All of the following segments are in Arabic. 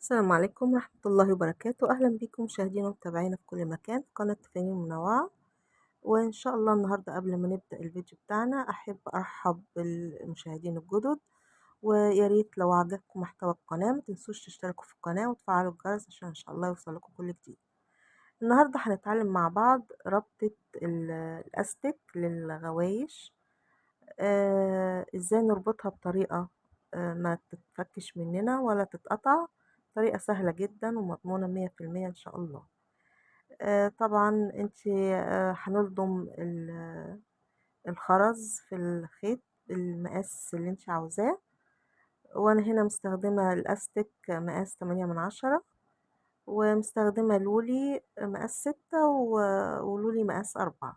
السلام عليكم ورحمة الله وبركاته. أهلا بكم مشاهدينا ومتابعينا في كل مكان في قناة تفاني المنوعة. وإن شاء الله النهاردة قبل ما نبدأ الفيديو بتاعنا أحب أرحب بالمشاهدين الجدد، ويا ريت لو عجبكم محتوى القناة ما تنسوش تشتركوا في القناة وتفعلوا الجرس عشان إن شاء الله يوصلكم كل جديد. النهاردة هنتعلم مع بعض ربطة الأستك للغوايش. ازاي نربطها بطريقة ما تتفكش مننا ولا تتقطع. طريقة سهلة جدا ومضمونة 100% ان شاء الله. طبعا انتي هنلضم الخرز في الخيط بالمقاس اللي انتي عاوزاه، وانا هنا مستخدمة الاستك مقاس 8/10، ومستخدمة لولي مقاس 6 ولولي مقاس 4.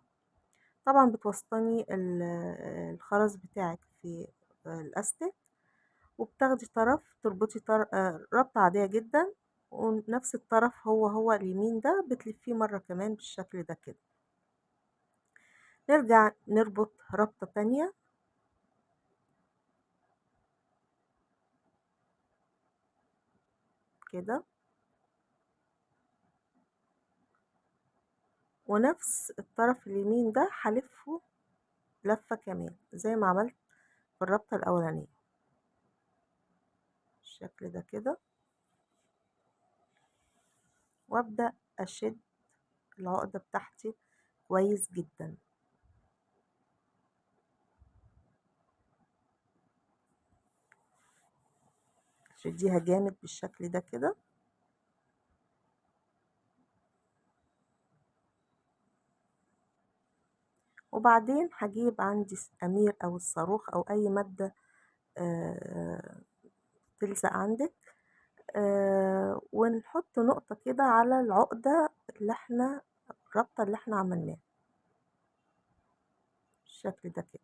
طبعا بتوسطني الخرز بتاعك في الاستك، وبتاخدي طرف تربطي ربطة عادية جدا، ونفس الطرف هو اليمين ده بتلفيه مرة كمان بالشكل ده كده. نرجع نربط ربطة تانية كده، ونفس الطرف اليمين ده هلفه لفة كمان زي ما عملت في الربطة الأولانية بالشكل ده كده، وأبدأ أشد العقدة بتاعتي كويس جدا. شديها جامد بالشكل ده كده، وبعدين هجيب عندي أمير أو الصاروخ أو أي مادة تلزق عندك، ونحط نقطة كده على العقدة اللي احنا الربطة اللي احنا عملناها بالشكل ده كده.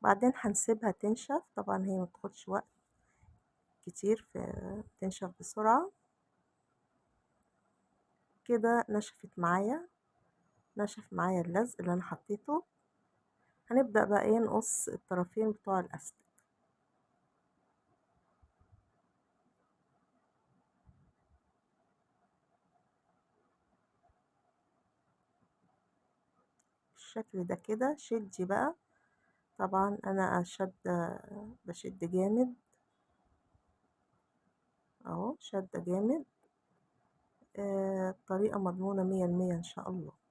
بعدين هنسيبها تنشف، طبعا هي متاخدش وقت كتير، تنشف بسرعة كده. نشف معايا اللزق اللي انا حطيته. هنبدأ بقى ايه نقص الطرفين بتوع الاستك بالشكل ده كده. شدي بقى، طبعا انا بشد جامد اهو، شدة جامد. طريقة مضمونة 100% ان شاء الله.